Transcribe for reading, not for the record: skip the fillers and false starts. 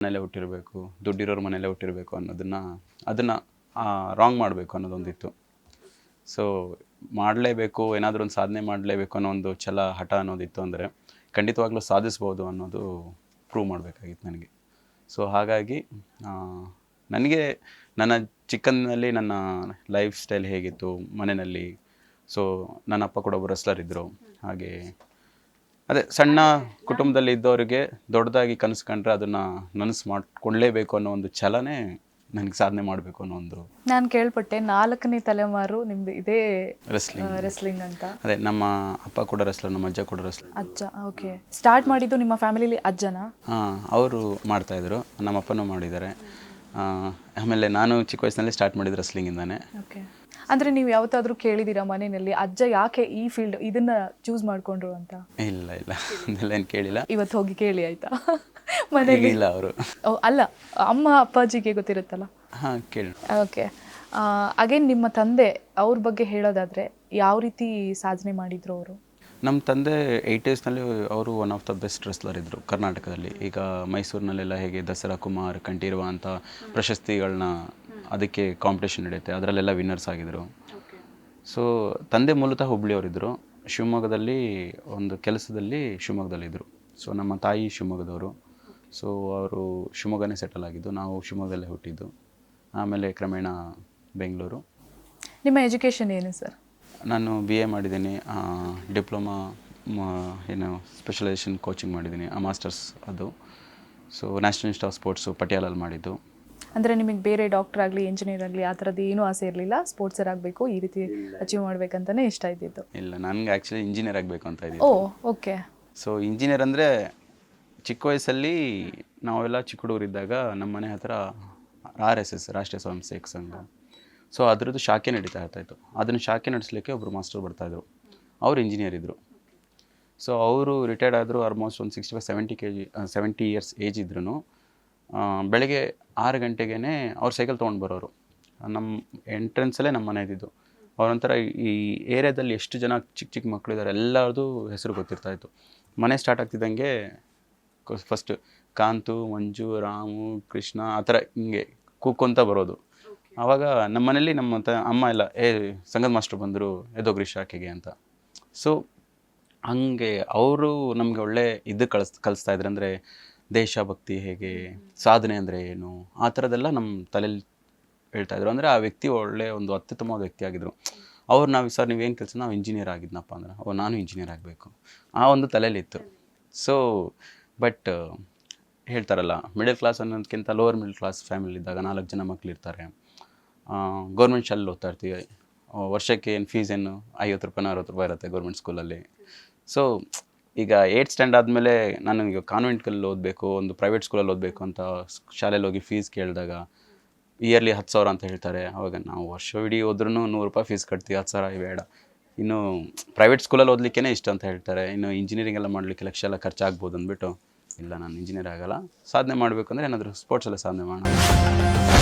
ಮನೇಲೆ ಹುಟ್ಟಿರಬೇಕು, ದುಡ್ಡಿರೋರು ಮನೇಲೆ ಹುಟ್ಟಿರಬೇಕು ಅದನ್ನು ರಾಂಗ್ ಮಾಡಬೇಕು ಅನ್ನೋದೊಂದಿತ್ತು. ಸೊ ಮಾಡಲೇಬೇಕು, ಏನಾದರೂ ಒಂದು ಸಾಧನೆ ಮಾಡಲೇಬೇಕು ಅನ್ನೋ ಒಂದು ಛಲ, ಹಠ ಅನ್ನೋದಿತ್ತು. ಅಂದರೆ ಖಂಡಿತವಾಗ್ಲೂ ಸಾಧಿಸ್ಬೋದು ಅನ್ನೋದು ಪ್ರೂವ್ ಮಾಡಬೇಕಾಗಿತ್ತು ನನಗೆ. ಸೊ ಹಾಗಾಗಿ ನನಗೆ ನನ್ನ ಚಿಕ್ಕಂದಿನಲ್ಲಿ ನನ್ನ ಲೈಫ್ ಸ್ಟೈಲ್ ಹೇಗಿತ್ತು ಮನೆಯಲ್ಲಿ. ಸೊ ನನ್ನ ಅಪ್ಪ ಕೂಡ ಒಬ್ಬರು ರೆಸ್ಲರ್ ಇದ್ದರು. ಹಾಗೆ ಅದೇ ಸಣ್ಣ ಕುಟುಂಬದಲ್ಲಿ ಇದ್ದವರಿಗೆ ದೊಡ್ಡದಾಗಿ ಕನಸು ಕಂಡ್ರೆ ಅದನ್ನು ನನಸು ಮಾಡಿಕೊಳ್ಳೇಬೇಕು ಅನ್ನೋ ಒಂದು ಛಲನೇ ನನಗೆ ಸಾಧನೆ ಮಾಡಬೇಕು ಅನ್ನೋ ಒಂದು. ನಾನು ಕೇಳ್ಪಟ್ಟೆ 4ನೇ ತಲೆಮಾರು ನಿಮ್ದು ಇದೇ ರೆಸ್ಲಿಂಗ್ ಅಂತ. ಅದೇ ನಮ್ಮ ಅಪ್ಪ ಕೂಡ ರೆಸ್ಲರ್, ನಮ್ಮ ಅಜ್ಜ ಕೂಡ ರೆಸ್ಲರ್. ಅಜ್ಜ, ಓಕೆ. ಸ್ಟಾರ್ಟ್ ಮಾಡಿದ್ದು ನಿಮ್ಮ ಫ್ಯಾಮಿಲಿಲಿ ಅಜ್ಜನಾ? ಅವರು ಮಾಡ್ತಾಯಿದ್ರು, ನಮ್ಮ ಅಪ್ಪನೂ ಮಾಡಿದ್ದಾರೆ. ಆಮೇಲೆ ನಾನು ಚಿಕ್ಕ ವಯಸ್ಸಿನಲ್ಲಿ ಸ್ಟಾರ್ಟ್ ಮಾಡಿದ್ದು ರೆಸ್ಲಿಂಗಿಂದಾನೆ. ಓಕೆ. ಅಂದರೆ ನೀವು ಯಾವತ್ತಾದರೂ ಕೇಳಿದ್ದೀರಾ ಮನೆಯಲ್ಲಿ ಅಜ್ಜ ಯಾಕೆ ಈ ಫೀಲ್ಡ್ ಇದನ್ನ ಚೂಸ್ ಮಾಡಿಕೊಂಡ್ರು ಅಂತ? ಇಲ್ಲ ಅದೆಲ್ಲ ಏನು ಕೇಳಿಲ್ಲ. ಇವತ್ತು ಹೋಗಿ ಕೇಳಿ ಆಯ್ತಾ ಮನೇಲಿ? ಇಲ್ಲ ಅವರು. ಅಲ್ಲ, ಅಮ್ಮ ಅಪ್ಪಾಜಿಗೆ ಗೊತ್ತಿರುತ್ತಲ್ಲ. ಕೇಳಿ. ಓಕೆ. ಅಗೇನ್ ನಿಮ್ಮ ತಂದೆ ಅವ್ರ ಬಗ್ಗೆ ಹೇಳೋದಾದರೆ ಯಾವ ರೀತಿ ಸಾಧನೆ ಮಾಡಿದ್ರು ಅವರು? ನಮ್ಮ ತಂದೆ 80sನಲ್ಲಿ ಅವರು one of the best wrestler ಇದ್ದರು ಕರ್ನಾಟಕದಲ್ಲಿ. ಈಗ ಮೈಸೂರಿನಲ್ಲೆಲ್ಲ ಹೇಗೆ ದಸರಾ ಕುಮಾರ್, ಕಂಠೀರವ ಅಂತ ಪ್ರಶಸ್ತಿಗಳನ್ನ ಅದಕ್ಕೆ ಕಾಂಪಿಟೇಷನ್ ನಡೆಯುತ್ತೆ, ಅದರಲ್ಲೆಲ್ಲ ವಿನ್ನರ್ಸ್ ಆಗಿದ್ದರು. ಸೊ ತಂದೆ ಮೂಲತಃ ಹುಬ್ಳಿಯವರಿದ್ದರು. ಶಿವಮೊಗ್ಗದಲ್ಲಿ ಒಂದು ಕೆಲಸದಲ್ಲಿ ಶಿವಮೊಗ್ಗದಲ್ಲಿದ್ದರು. ಸೊ ನಮ್ಮ ತಾಯಿ ಶಿವಮೊಗ್ಗದವರು. ಸೊ ಅವರು ಶಿವಮೊಗ್ಗನೇ ಸೆಟಲ್ ಆಗಿದ್ದು, ನಾವು ಶಿವಮೊಗ್ಗದಲ್ಲೇ ಹುಟ್ಟಿದ್ದು. ಆಮೇಲೆ ಕ್ರಮೇಣ ಬೆಂಗಳೂರು. ನಿಮ್ಮ ಎಜುಕೇಷನ್ ಏನು ಸರ್? ನಾನು BA ಮಾಡಿದ್ದೀನಿ, ಡಿಪ್ಲೊಮಾ ಏನು ಸ್ಪೆಷಲೈಸೇಷನ್ ಕೋಚಿಂಗ್ ಮಾಡಿದ್ದೀನಿ, ಮಾಸ್ಟರ್ಸ್ ಅದು. So national institute of sports ಪಟಿಯಾಲಲ್ಲಿ ಮಾಡಿದ್ದು. ಅಂದರೆ ನಿಮಗೆ ಬೇರೆ ಡಾಕ್ಟರ್ ಆಗಲಿ ಇಂಜಿನಿಯರ್ ಆಗಲಿ ಆ ಥರದ್ದು ಏನೂ ಆಸೆ ಇರಲಿಲ್ಲ? ಸ್ಪೋರ್ಟ್ಸರ್ ಆಗಬೇಕು, ಈ ರೀತಿ ಅಚೀವ್ ಮಾಡಬೇಕಂತಲೇ ಇಷ್ಟ ಇದ್ದಿದ್ದು? ಇಲ್ಲ, ನನಗೆ ಆ್ಯಕ್ಚುಲಿ ಇಂಜಿನಿಯರ್ ಆಗಬೇಕು ಅಂತ ಇದ್ದೀನಿ. ಓ, ಓಕೆ. ಸೊ ಇಂಜಿನಿಯರ್ ಅಂದರೆ ಚಿಕ್ಕ ವಯಸ್ಸಲ್ಲಿ ನಾವೆಲ್ಲ ಚಿಕ್ಕ ಹುಡುಗರಿದ್ದಾಗ ನಮ್ಮ ಮನೆ ಹತ್ರ RSS ರಾಷ್ಟ್ರೀಯ ಸ್ವಯಂ ಸೇವಕ ಸಂಘ, ಸೊ ಅದರದ್ದು ಶಾಖೆ ನಡೀತಾ ಇರ್ತಾಯಿತ್ತು. ಅದನ್ನು ಶಾಖೆ ನಡೆಸಲಿಕ್ಕೆ ಒಬ್ಬರು ಮಾಸ್ಟರ್ ಬರ್ತಾಯಿದ್ರು. ಅವರು ಇಂಜಿನಿಯರ್ ಇದ್ದರು. ಸೊ ಅವರು ರಿಟೈರ್ಡ್ ಆದರು. ಆಲ್ಮೋಸ್ಟ್ ಒಂದು 65-70 ಇಯರ್ಸ್ ಏಜ್ ಇದ್ರೂ ಬೆಳಗ್ಗೆ 6 ಗಂಟೆಗೇ ಅವ್ರು ಸೈಕಲ್ ತೊಗೊಂಡು ಬರೋರು. ನಮ್ಮ ಎಂಟ್ರೆನ್ಸಲ್ಲೇ ನಮ್ಮ ಮನೆ ಇದ್ದಿದ್ದು. ಅವರೊಂಥರ ಈ ಏರಿಯಾದಲ್ಲಿ ಎಷ್ಟು ಜನ ಚಿಕ್ಕ ಚಿಕ್ಕ ಮಕ್ಕಳಿದ್ದಾರೆ ಎಲ್ಲರದು ಹೆಸರು ಗೊತ್ತಿರ್ತಾಯಿತ್ತು. ಮನೆ ಸ್ಟಾರ್ಟ್ ಆಗ್ತಿದ್ದಂಗೆ ಫಸ್ಟ್ ಕಾಂತು, ಮಂಜು, ರಾಮು, ಕೃಷ್ಣ ಆ ಥರ ಹಿಂಗೆ ಕೂಕ್ಕೊಂತ ಬರೋದು. ಆವಾಗ ನಮ್ಮ ಮನೇಲಿ ನಮ್ಮ ಅಮ್ಮ ಎಲ್ಲ ಸಂಗದ ಮಾಸ್ಟ್ರು ಬಂದರು, ಎದೋಗ್ರಿ ಶಾಖೆಗೆ ಅಂತ. ಸೊ ಹಂಗೆ ಅವರು ನಮಗೆ ಒಳ್ಳೆ ಇದು ಕಲಿಸ್ತಾ ಇದ್ರು. ಅಂದರೆ ದೇಶಭಕ್ತಿ ಹೇಗೆ, ಸಾಧನೆ ಅಂದರೆ ಏನು, ಆ ಥರದ್ದೆಲ್ಲ ನಮ್ಮ ತಲೆಯಲ್ಲಿ ಹೇಳ್ತಾಯಿದ್ರು. ಅಂದರೆ ಆ ವ್ಯಕ್ತಿ ಒಳ್ಳೆ ಒಂದು ಅತ್ಯುತ್ತಮವಾದ ವ್ಯಕ್ತಿ ಆಗಿದ್ದರು. ಅವ್ರು ಸರ್ ನೀವೇನು ಕೆಲಸ? ನಾವು ಇಂಜಿನಿಯರ್ ಆಗಿದ್ನಪ್ಪ ಅಂದ್ರೆ, ನಾನು ಇಂಜಿನಿಯರ್ ಆಗಬೇಕು ಆ ಒಂದು ತಲೆಯಲ್ಲಿತ್ತು. ಸೊ ಬಟ್ ಹೇಳ್ತಾರಲ್ಲ, ಮಿಡಲ್ ಕ್ಲಾಸ್ ಅನ್ನೋದಕ್ಕಿಂತ ಲೋವರ್ ಮಿಡಲ್ ಕ್ಲಾಸ್ ಫ್ಯಾಮಿಲಿ ಇದ್ದಾಗ 4 ಜನ ಮಕ್ಕಳಿರ್ತಾರೆ, ಗೌರ್ಮೆಂಟ್ ಶಾಲೆಲಿ ಓದ್ತಾ ಇರ್ತೀವಿ. ವರ್ಷಕ್ಕೆ ಏನು ಫೀಸ್ ಏನು 50 ರೂಪಾಯಿ 60 ರೂಪಾಯಿ ಇರುತ್ತೆ ಗೌರ್ಮೆಂಟ್ ಸ್ಕೂಲಲ್ಲಿ. ಸೊ ಈಗ 8th ಸ್ಟ್ಯಾಂಡ್ ಆದಮೇಲೆ ನಾನು ಈಗ ಕಾನ್ವೆಂಟ್ಗಳಲ್ಲಿ ಓದಬೇಕು, ಒಂದು ಪ್ರೈವೇಟ್ ಸ್ಕೂಲಲ್ಲಿ ಓದಬೇಕು ಅಂತ ಶಾಲೆಯಲ್ಲಿ ಹೋಗಿ ಫೀಸ್ ಕೇಳಿದಾಗ ಇಯರ್ಲಿ 10,000 ಅಂತ ಹೇಳ್ತಾರೆ. ಅವಾಗ ನಾವು ವರ್ಷವಿಡೀ ಹೋದ್ರೂ 100 ರೂಪಾಯಿ ಫೀಸ್ ಕಟ್ತೀವಿ, 10,000 ಬೇಡ. ಇನ್ನು ಪ್ರೈವೇಟ್ ಸ್ಕೂಲಲ್ಲಿ ಓದಲಿಕ್ಕೇ ಇಷ್ಟ ಅಂತ ಹೇಳ್ತಾರೆ. ಇನ್ನು ಇಂಜಿನಿಯರಿಂಗ್ ಎಲ್ಲ ಮಾಡಲಿಕ್ಕೆ ಲಕ್ಷ ಎಲ್ಲ ಖರ್ಚಾಗ್ಬೋದು ಅಂದ್ಬಿಟ್ಟು ಇಲ್ಲ, ನಾನು ಇಂಜಿನಿಯರ್ ಆಗಲ್ಲ, ಸಾಧನೆ ಮಾಡಬೇಕು ಅಂದರೆ ಏನಾದರೂ ಸ್ಪೋರ್ಟ್ಸಲ್ಲೇ ಸಾಧನೆ ಮಾಡೋಣ.